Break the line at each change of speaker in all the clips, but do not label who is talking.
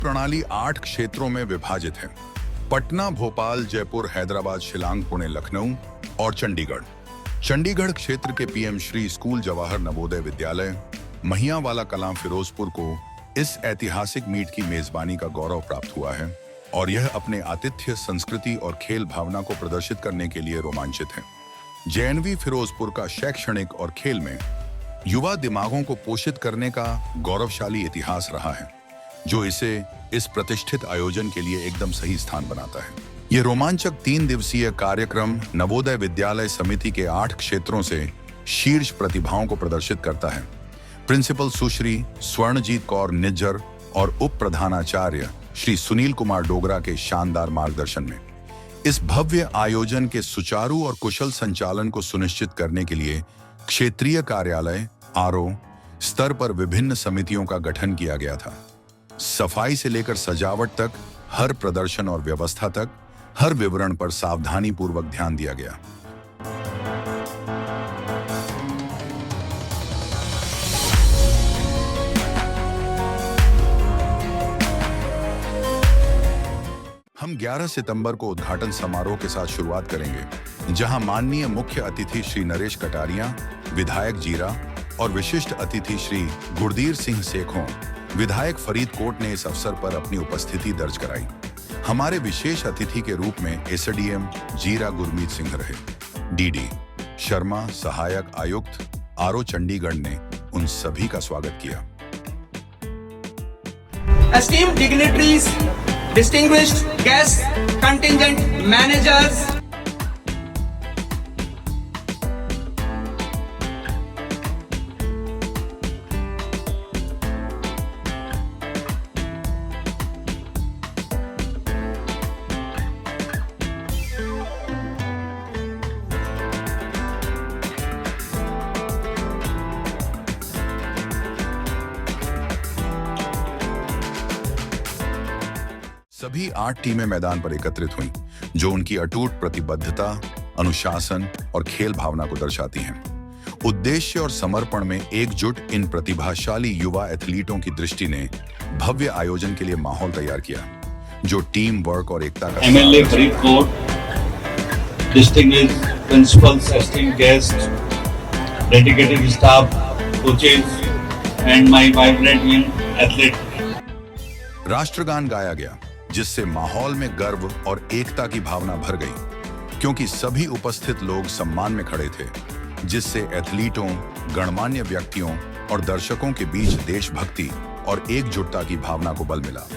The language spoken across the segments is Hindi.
प्रणाली 8 क्षेत्रों में विभाजित है। पटना, भोपाल, जयपुर, हैदराबाद, शिलांग, पुणे, लखनऊ और चंडीगढ़। चंडीगढ़ क्षेत्र के पीएम श्री स्कूल जवाहर नवोदय विद्यालय महियावाला कलां फिरोजपुर को इस ऐतिहासिक मीट की मेजबानी का गौरव प्राप्त हुआ है और यह अपने आतिथ्य, संस्कृति और खेल भावना को प्रदर्शित करने के लिए रोमांचित है। जेएनवी फिरोजपुर का शैक्षणिक और खेल में युवा दिमागों को पोषित करने का गौरवशाली इतिहास रहा है, जो इसे इस प्रतिष्ठित आयोजन के लिए एकदम सही स्थान बनाता है। ये रोमांचक 3 दिवसीय कार्यक्रम नवोदय विद्यालय समिति के 8 क्षेत्रों से शीर्ष प्रतिभाओं को प्रदर्शित करता है। प्रिंसिपल सुश्री स्वर्णजीत कौर निज्जर और उप प्रधानाचार्य श्री सुनील कुमार डोगरा के शानदार मार्गदर्शन में इस भव्य आयोजन के सुचारू और कुशल संचालन को सुनिश्चित करने के लिए क्षेत्रीय कार्यालय आरओ स्तर पर विभिन्न समितियों का गठन किया गया था। सफाई से लेकर सजावट तक, हर प्रदर्शन और व्यवस्था तक, हर विवरण पर सावधानी पूर्वक ध्यान दिया गया। हम 11 सितंबर को उद्घाटन समारोह के साथ शुरुआत करेंगे, जहां माननीय मुख्य अतिथि श्री नरेश कटारिया, विधायक जीरा और विशिष्ट अतिथि श्री गुरदीर सिंह सेखों, विधायक फरीदकोट ने इस अवसर पर अपनी उपस्थिति दर्ज कराई। हमारे विशेष अतिथि के रूप में एसडीएम जीरा गुरमीत सिंह रहे। डीडी शर्मा, सहायक आयुक्त आरओ चंडीगढ़ ने उन सभी का स्वागत किया।
Esteemed dignitaries, distinguished guests, contingent managers,
सभी 8 टीमें मैदान पर एकत्रित हुईं, जो उनकी अटूट प्रतिबद्धता, अनुशासन और खेल भावना को दर्शाती हैं। उद्देश्य और समर्पण में एकजुट इन प्रतिभाशाली युवा एथलीटों की दृष्टि ने भव्य आयोजन के लिए माहौल तैयार किया, जो टीम वर्क और एकता का
MLA Faridkot, distinguished principals, esteemed guests, dedicated staff, coaches, and my vibrant young athlete.
राष्ट्रगान गाया गया, जिससे माहौल में गर्व और एकता की भावना भर गई, क्योंकि सभी उपस्थित लोग सम्मान में खड़े थे, जिससे एथलीटों, गणमान्य व्यक्तियों और दर्शकों के बीच देशभक्ति और एकजुटता की भावना को बल मिला।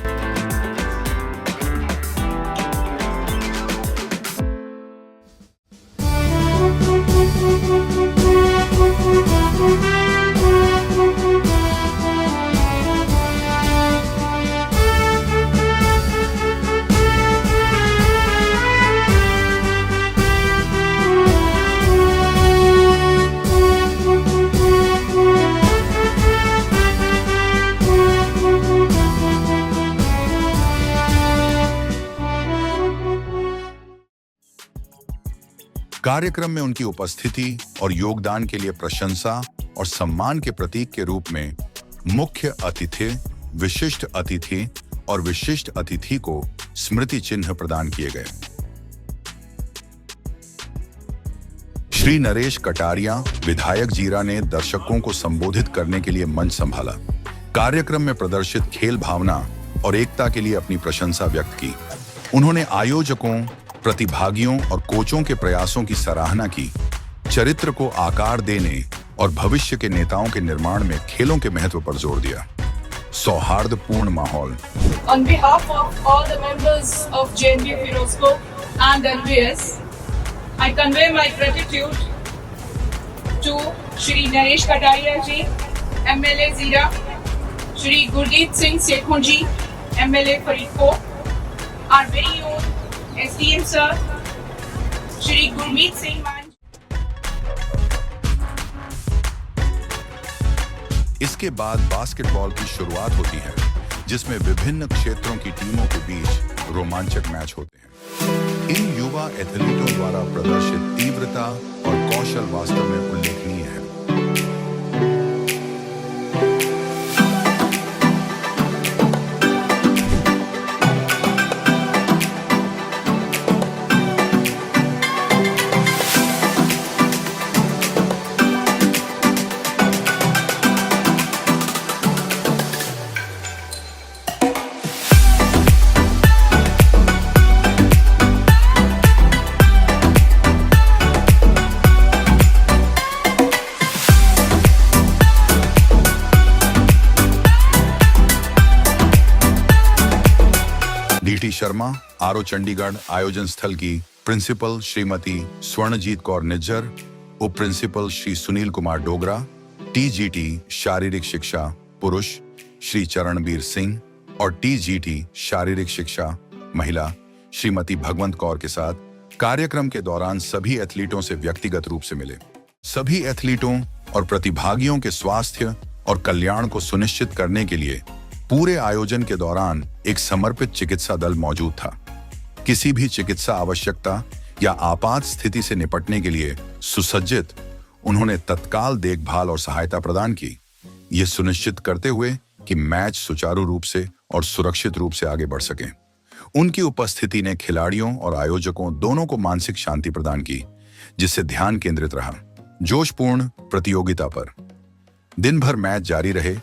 कार्यक्रम में उनकी उपस्थिति और योगदान के लिए प्रशंसा और सम्मान के प्रतीक के रूप में मुख्य अतिथि, विशिष्ट अतिथि और विशिष्ट अतिथि को स्मृति चिन्ह प्रदान किए गए। श्री नरेश कटारिया, विधायक जीरा ने दर्शकों को संबोधित करने के लिए मंच संभाला। कार्यक्रम में प्रदर्शित खेल भावना और एकता के लिए अपनी प्रशंसा व्यक्त की। उन्होंने आयोजकों, प्रतिभागियों और कोचों के प्रयासों की सराहना की। चरित्र को आकार देने और भविष्य के नेताओं के निर्माण में खेलों के महत्व पर जोर दिया। सौहार्दपूर्ण माहौल।
On behalf of all the members of JNV Firozpur and LVS, I convey my gratitude to Shri Naresh Kataria ji, MLA Zira, Shri Gurdeep Singh Sekhon ji, MLA Faridkot, our very own SDM sir, Shri Gurmeet Singh man.
इसके बाद बास्केटबॉल की शुरुआत होती है, जिसमें विभिन्न क्षेत्रों की टीमों के बीच रोमांचक मैच होते हैं। इन युवा एथलीटों द्वारा प्रदर्शित तीव्रता और कौशल वास्तव में उल्लेखनीय है। टी शर्मा, आरओ चंडीगढ़ आयोजन स्थल की प्रिंसिपल श्रीमती स्वर्णजीत कौर निज्जर, उप प्रिंसिपल श्री सुनील कुमार डोगरा, टीजीटी शारीरिक शिक्षा पुरुष श्री चरणबीर सिंह और टीजीटी शारीरिक शिक्षा महिला श्रीमती भगवंत कौर के साथ कार्यक्रम के दौरान सभी एथलीटों से व्यक्तिगत रूप से मिले। सभी एथलीटों और प्रतिभागियों के स्वास्थ्य और कल्याण को सुनिश्चित करने के लिए पूरे आयोजन के दौरान एक समर्पित चिकित्सा दल मौजूद था। किसी भी चिकित्सा आवश्यकता या आपात स्थिति से निपटने के लिए सुसज्जित उन्होंने तत्काल देखभाल और सहायता प्रदान की, ये सुनिश्चित करते हुए कि मैच सुचारू रूप से और सुरक्षित रूप से आगे बढ़ सके। उनकी उपस्थिति ने खिलाड़ियों और आयोजकों दोनों को मानसिक शांति प्रदान की, जिससे ध्यान केंद्रित रहा जोशपूर्ण प्रतियोगिता पर। दिन भर मैच जारी रहे,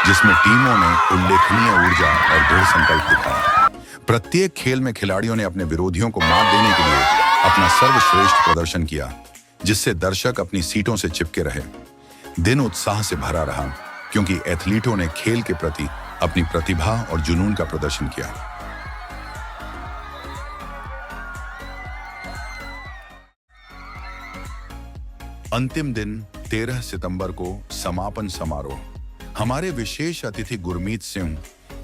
जिसमें टीमों ने उल्लेखनीय ऊर्जा और दृढ़ संकल्प दिखाया। प्रत्येक खेल में खिलाड़ियों ने अपने विरोधियों को मात देने के लिए अपना सर्वश्रेष्ठ प्रदर्शन किया, जिससे दर्शक अपनी सीटों से चिपके रहे। दिन उत्साह से भरा रहा, क्योंकि एथलीटों ने खेल के प्रति अपनी प्रतिभा और जुनून का प्रदर्शन किया। अंतिम दिन 13 सितंबर को समापन समारोह। हमारे विशेष अतिथि गुरमीत सिंह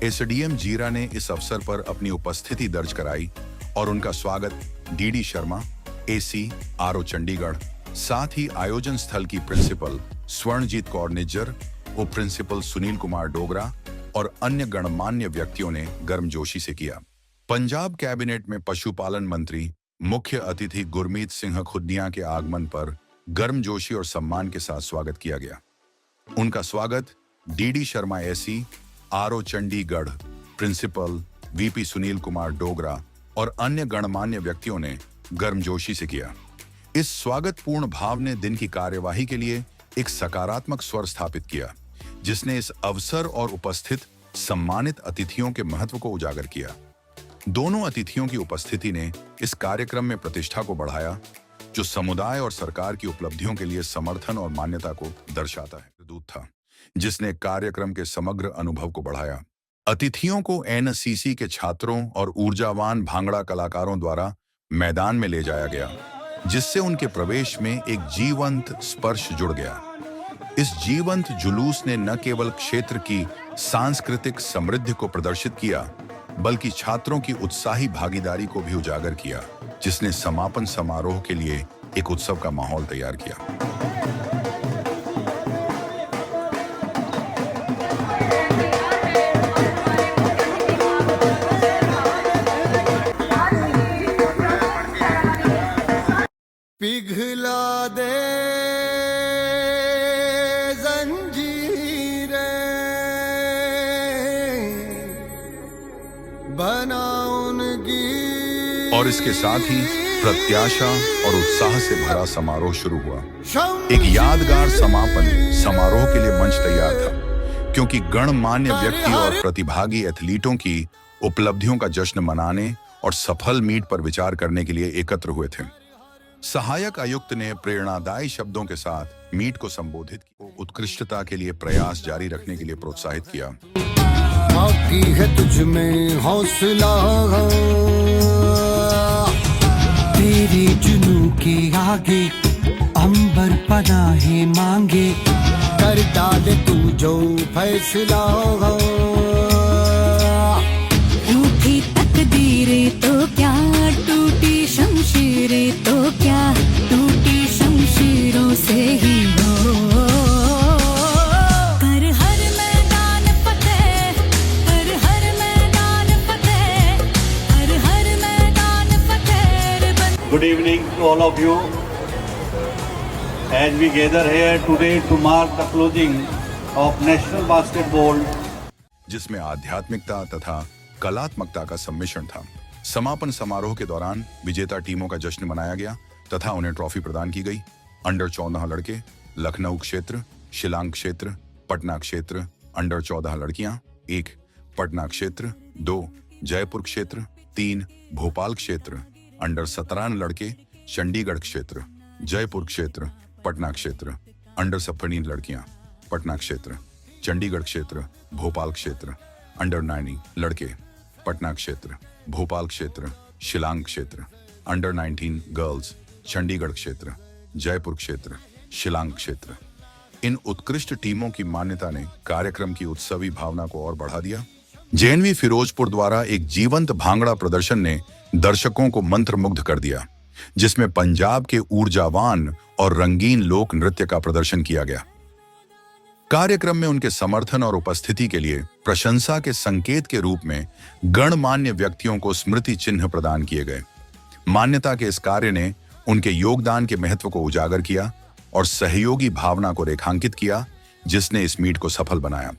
एसडीएम जीरा ने इस अवसर पर अपनी उपस्थिति दर्ज कराई और उनका स्वागत DD Sharma AC RO Chandigarh, साथ ही आयोजन स्थल की प्रिंसिपल स्वर्णजीत कौर निज्जर, उप प्रिंसिपल सुनील कुमार डोगरा और अन्य गणमान्य व्यक्तियों ने गर्मजोशी से किया। पंजाब कैबिनेट में पशुपालन मंत्री मुख्य अतिथि गुरमीत सिंह खुदिया के आगमन पर गर्मजोशी और सम्मान के साथ स्वागत किया गया। उनका स्वागत DD Sharma AC RO Chandigarh, principal VP Sunil Kumar Dogra और अन्य गणमान्य व्यक्तियों ने गर्मजोशी से किया। इस स्वागतपूर्ण भाव ने दिन की कार्यवाही के लिए एक सकारात्मक स्वर स्थापित किया, जिसने इस अवसर और उपस्थित सम्मानित अतिथियों के महत्व को उजागर किया। दोनों अतिथियों की उपस्थिति ने इस कार्यक्रम में प्रतिष्ठा को बढ़ाया, जो समुदाय और सरकार की उपलब्धियों के लिए समर्थन और मान्यता को दर्शाता है। दूत था जिसने कार्यक्रम के समग्र अनुभव को बढ़ाया। अतिथियों को एनसीसी के छात्रों और ऊर्जावान भांगड़ा कलाकारों द्वारा मैदान में ले जाया गया, जिससे उनके प्रवेश में एक जीवंत स्पर्श जुड़ गया। इस जीवंत जुलूस ने न केवल क्षेत्र की सांस्कृतिक समृद्धि को प्रदर्शित किया, बल्कि छात्रों की उत्साही भागीदारी को भी उजागर किया, जिसने समापन समारोह के लिए एक उत्सव का माहौल तैयार किया।
पिघला दे जंजीरें, बना उनकी।
और इसके साथ ही प्रत्याशा और उत्साह से भरा समारोह शुरू हुआ। एक यादगार समापन समारोह के लिए मंच तैयार था, क्योंकि गणमान्य व्यक्ति और प्रतिभागी एथलीटों की उपलब्धियों का जश्न मनाने और सफल मीट पर विचार करने के लिए एकत्र हुए थे। सहायक आयुक्त ने प्रेरणादायी शब्दों के साथ मीट को संबोधित किया, उत्कृष्टता के लिए प्रयास जारी रखने के लिए प्रोत्साहित किया।
बाकी है तुझ में हौसला, तेरे जुनू के आगे अंबर पनाहे मांगे, कर डाले तू जो फैसला।
रूठी तकदीरें तो क्या, टूटी शमशीरें तो क्या, टूटी शमशीरों से ही हो। कर हर मैदान फतेह, कर हर मैदान फतेह, कर हर मैदान फतेह।
Good evening to all of you. As we gather here today to mark the closing of National Basketball,
जिसमें आध्यात्मिकता तथा कलात्मकता का सम्मिश्रण था। समापन समारोह के दौरान विजेता टीमों का जश्न मनाया गया तथा उन्हें ट्रॉफी प्रदान की गई। अंडर 14 लड़के, लखनऊ क्षेत्र, शिलांग क्षेत्र, पटना क्षेत्र, अंडर 14 लड़कियां 1, पटना क्षेत्र 2, जयपुर क्षेत्र 3, भोपाल क्षेत्र, अंडर 17 लड़के, चंडीगढ़ क्षेत्र, जयपुर क्षेत्र, पटना क्षेत्र, अंडर 17 लड़कियां, पटना क्षेत्र, चंडीगढ़ क्षेत्र, भोपाल क्षेत्र, अंडर 9 लड़के, पटना क्षेत्र, भोपाल क्षेत्र, शिलांग क्षेत्र, अंडर 19 गर्ल्स, चंडीगढ़ क्षेत्र, जयपुर क्षेत्र, शिलांग क्षेत्र। इन उत्कृष्ट टीमों की मान्यता ने कार्यक्रम की उत्सवी भावना को और बढ़ा दिया। जेएनवी फिरोजपुर द्वारा एक जीवंत भांगड़ा प्रदर्शन ने दर्शकों को मंत्रमुग्ध कर दिया, जिसमें पंजाब के ऊर्जावान और रंगीन लोक नृत्य का प्रदर्शन किया गया। कार्यक्रम में उनके समर्थन और उपस्थिति के लिए प्रशंसा के संकेत के रूप में गणमान्य व्यक्तियों को स्मृति चिन्ह प्रदान किए गए। मान्यता के इस कार्य ने उनके योगदान के महत्व को उजागर किया और सहयोगी भावना को रेखांकित किया, जिसने इस मीट को सफल बनाया।